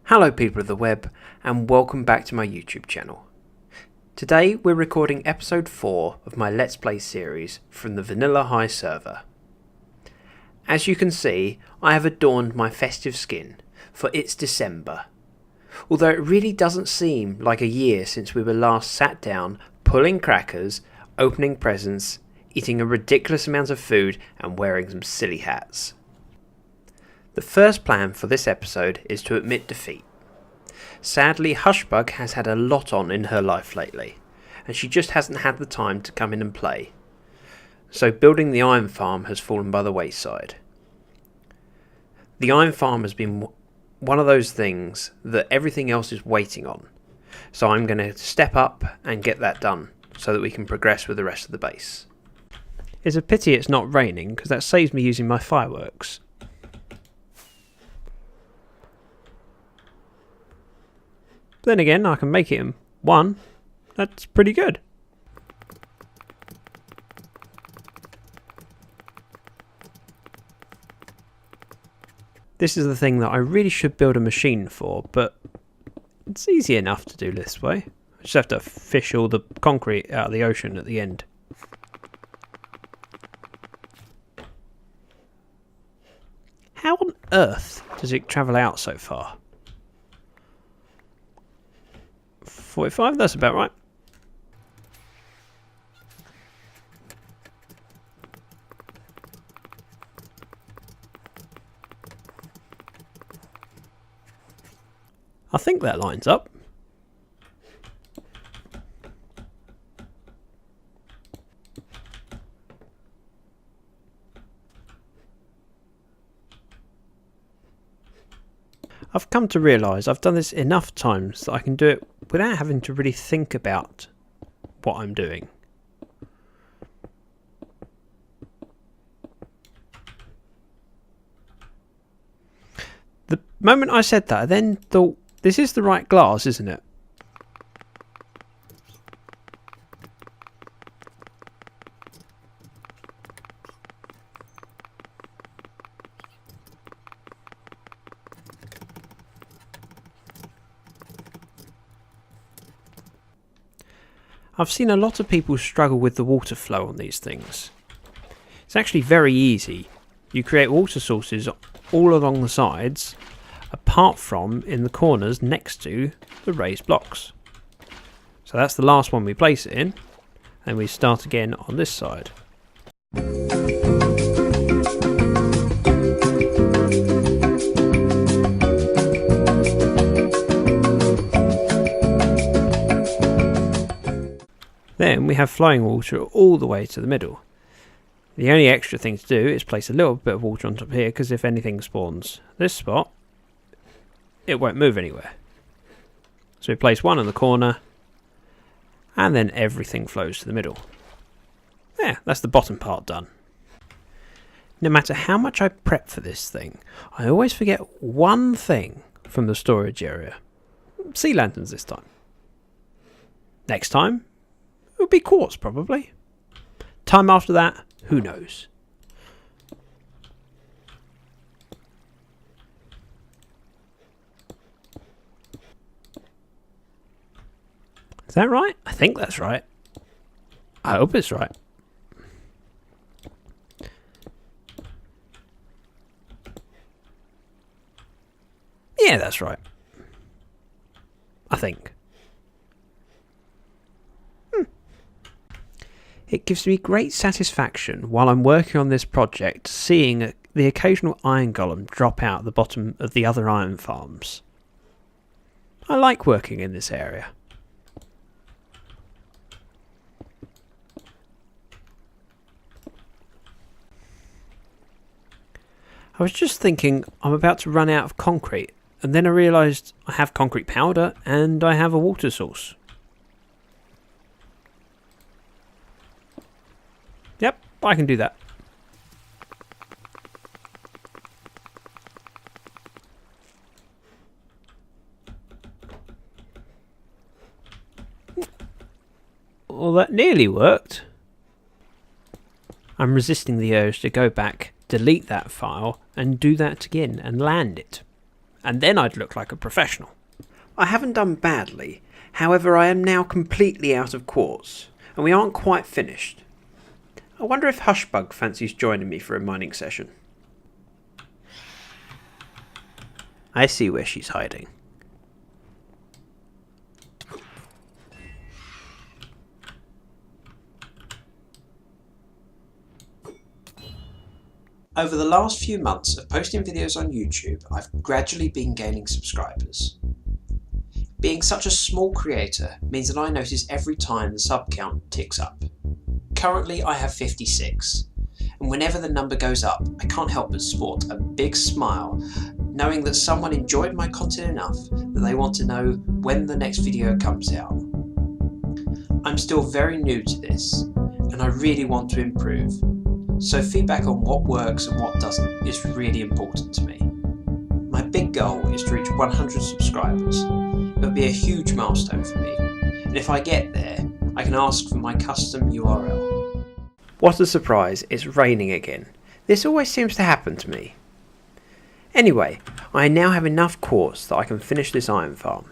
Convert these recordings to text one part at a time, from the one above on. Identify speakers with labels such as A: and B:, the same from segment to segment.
A: Hello people of the web, and welcome back to my YouTube channel. Today we're recording episode 4 of my Let's Play series from the Vanilla High server. As you can see, I have adorned my festive skin, for it's December. Although it really doesn't seem like a year since we were last sat down, pulling crackers, opening presents, eating a ridiculous amount of food and wearing some silly hats. The first plan for this episode is to admit defeat. Sadly, Hushbug has had a lot on in her life lately, and she just hasn't had the time to come in and play. So building the iron farm has fallen by the wayside. The iron farm has been one of those things that everything else is waiting on, so I'm going to step up and get that done so that we can progress with the rest of the base. It's a pity it's not raining, because that saves me using my fireworks. Then again, I can make it in one. That's pretty good. This is the thing that I really should build a machine for, but it's easy enough to do this way. I just have to fish all the concrete out of the ocean at the end. How on earth does it travel out so far? 45, that's about right. I think that lines up. I've come to realise I've done this enough times that I can do it without having to really think about what I'm doing. The moment I said that, I then thought, this is the right glass, isn't it? I've seen a lot of people struggle with the water flow on these things. It's actually very easy. You create water sources all along the sides, apart from in the corners next to the raised blocks. So that's the last one we place it in, and we start again on this side. Then we have flowing water all the way to the middle. The only extra thing to do is place a little bit of water on top here, because if anything spawns this spot, it won't move anywhere. So we place one in the corner, and then everything flows to the middle. There, that's the bottom part done. No matter how much I prep for this thing, I always forget one thing from the storage area. Sea lanterns this time. Next time, it would be quartz probably. Time after that, who knows? Is that right? I think that's right. I hope it's right. Yeah, that's right. I think. It gives me great satisfaction while I'm working on this project seeing the occasional iron golem drop out the bottom of the other iron farms. I like working in this area. I was just thinking I'm about to run out of concrete, and then I realised I have concrete powder and I have a water source. Yep, I can do that. Well, that nearly worked. I'm resisting the urge to go back, delete that file, and do that again and land it. and then I'd look like a professional. I haven't done badly, however I am now completely out of quartz, and we aren't quite finished. I wonder if Hushbug fancies joining me for a mining session. I see where she's hiding. Over the last few months of posting videos on YouTube, I've gradually been gaining subscribers. Being such a small creator means that I notice every time the sub count ticks up. Currently I have 56, and whenever the number goes up, I can't help but sport a big smile, knowing that someone enjoyed my content enough that they want to know when the next video comes out. I'm still very new to this, and I really want to improve, so feedback on what works and what doesn't is really important to me. My big goal is to reach 100 subscribers. It would be a huge milestone for me, and if I get there, I can ask for my custom URL. What a surprise, it's raining again. This always seems to happen to me. Anyway, I now have enough quartz that I can finish this iron farm.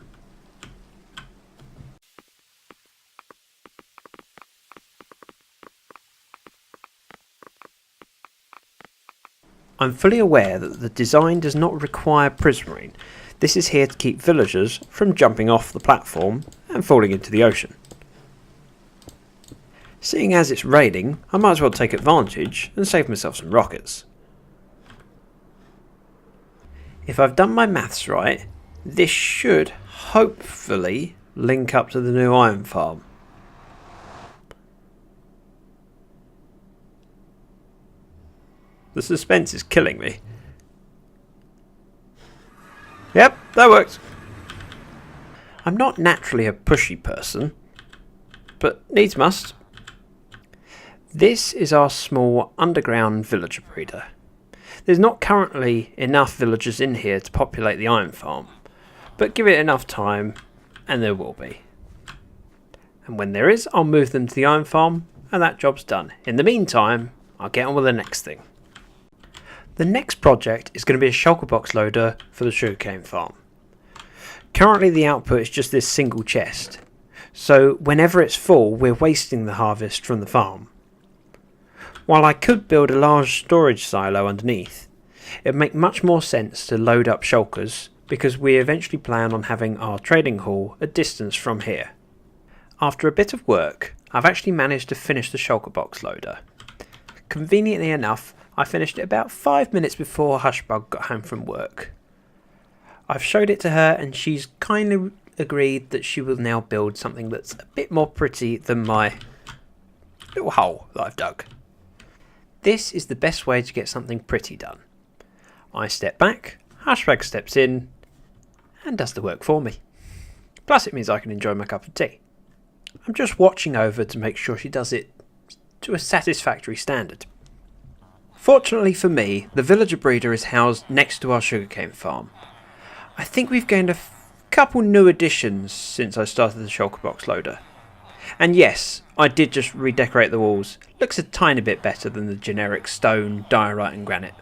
A: I'm fully aware that the design does not require prismarine. This is here to keep villagers from jumping off the platform and falling into the ocean. Seeing as it's raining, I might as well take advantage and save myself some rockets. If I've done my maths right, this should hopefully link up to the new iron farm. The suspense is killing me. Yep, that worked. I'm not naturally a pushy person, but needs must. This is our small underground villager breeder. There's not currently enough villagers in here to populate the iron farm, but give it enough time and there will be. And when there is, I'll move them to the iron farm and that job's done. In the meantime, I'll get on with the next thing. The next project is going to be a shulker box loader for the sugarcane farm. Currently the output is just this single chest, so whenever it's full we're wasting the harvest from the farm. While I could build a large storage silo underneath, it would make much more sense to load up shulkers because we eventually plan on having our trading hall a distance from here. After a bit of work, I've actually managed to finish the shulker box loader. Conveniently enough, I finished it about 5 minutes before Hushbug got home from work. I've showed it to her and she's kindly agreed that she will now build something that's a bit more pretty than my little hole that I've dug. This is the best way to get something pretty done. I step back, Hushbug steps in and does the work for me. Plus it means I can enjoy my cup of tea. I'm just watching over to make sure she does it to a satisfactory standard. Fortunately for me, the villager breeder is housed next to our sugarcane farm. I think we've gained a couple new additions since I started the shulker box loader. And yes, I did just redecorate the walls. Looks a tiny bit better than the generic stone, diorite and granite.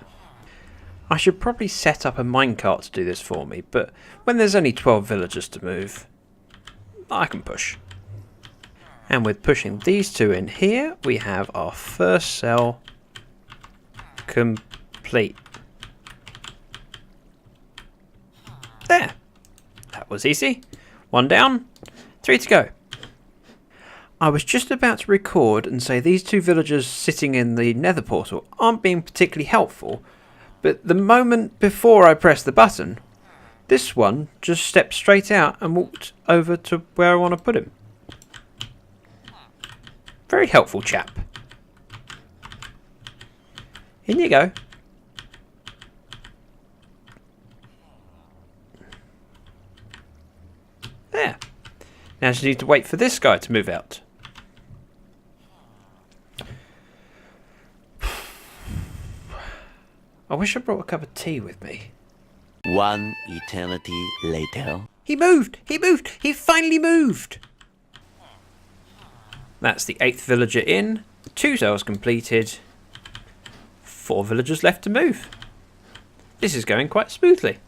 A: I should probably set up a minecart to do this for me, but when there's only 12 villagers to move, I can push. And with pushing these two in here, we have our first cell complete. There. That was easy. 1 down, 3 to go. I was just about to record and say these two villagers sitting in the nether portal aren't being particularly helpful, but the moment before I pressed the button, this one just stepped straight out and walked over to where I want to put him. Very helpful chap. In you go. There. Now I just need to wait for this guy to move out. I wish I brought a cup of tea with me.
B: 1 eternity later.
A: He moved! He moved! He finally moved! That's the 8th villager in. 2 cells completed. 4 villagers left to move. This is going quite smoothly.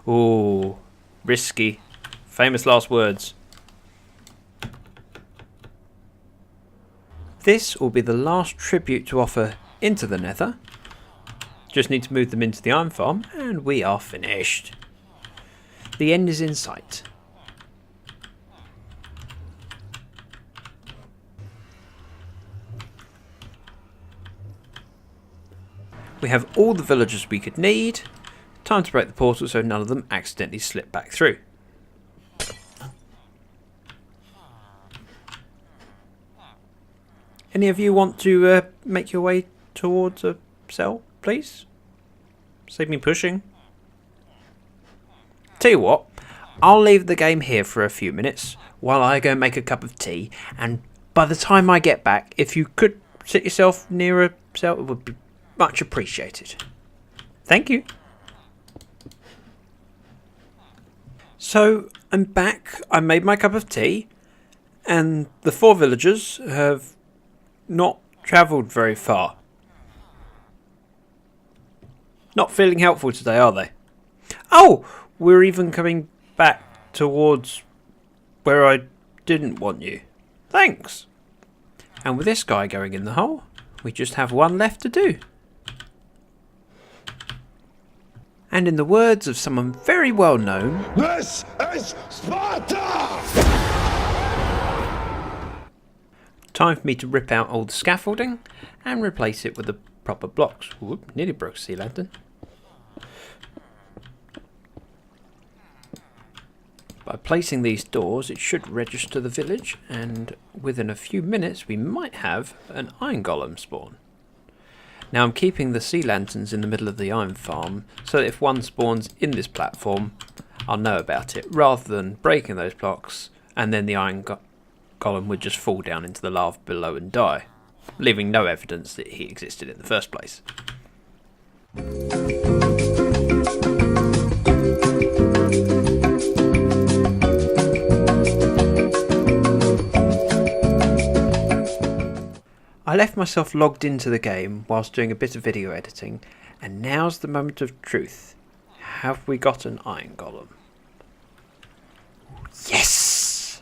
A: Ooh, risky. Famous last words. This will be the last tribute to offer into the nether. Just need to move them into the iron farm and we are finished. The end is in sight. We have all the villagers we could need. Time to break the portal so none of them accidentally slip back through. Any of you want to make your way towards a cell, please? Save me pushing. Tell you what, I'll leave the game here for a few minutes while I go make a cup of tea, and by the time I get back, if you could sit yourself near a cell, it would be much appreciated. Thank you. So, I'm back. I made my cup of tea, and the 4 villagers have not travelled very far. Not feeling helpful today, are they? Oh, we're even coming back towards where I didn't want you. Thanks. And with this guy going in the hole, we just have one left to do. And in the words of someone very well known,
C: This is Sparta!
A: time for me to rip out all the scaffolding and replace it with the proper blocks. Whoop, nearly broke a sea lantern. By placing these doors, it should register the village, and within a few minutes we might have an iron golem spawn. Now I'm keeping the sea lanterns in the middle of the iron farm, so that if one spawns in this platform, I'll know about it, rather than breaking those blocks, and then the iron golem would just fall down into the lava below and die, leaving no evidence that he existed in the first place. I left myself logged into the game whilst doing a bit of video editing, and now's the moment of truth. Have we got an iron golem? Yes!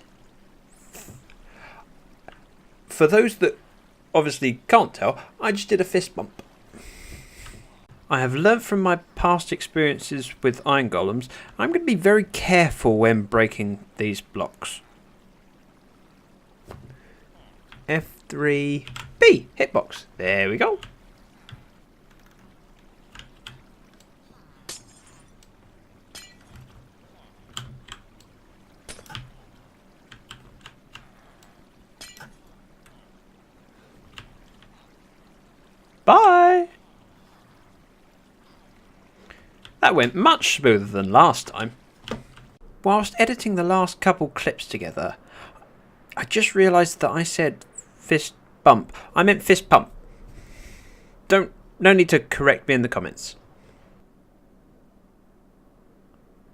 A: For those that obviously can't tell, I just did a fist bump. I have learnt from my past experiences with iron golems, I'm going to be very careful when breaking these blocks. F3B, hitbox. There we go. Bye. That went much smoother than last time. Whilst editing the last couple clips together, I just realised that I said fist bump. I meant fist pump. No need to correct me in the comments.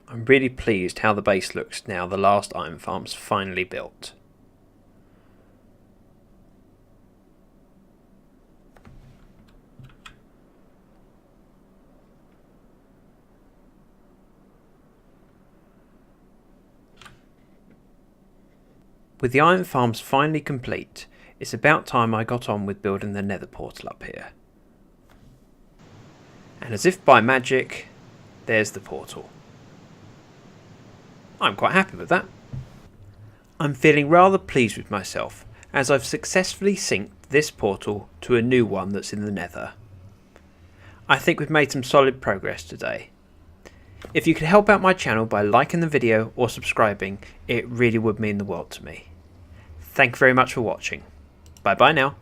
A: I'm really pleased how the base looks now the last iron farm's finally built. With the iron farms finally complete, it's about time I got on with building the nether portal up here. And as if by magic, there's the portal. I'm quite happy with that. I'm feeling rather pleased with myself, as I've successfully synced this portal to a new one that's in the nether. I think we've made some solid progress today. If you could help out my channel by liking the video or subscribing, it really would mean the world to me. Thank you very much for watching. Bye bye now.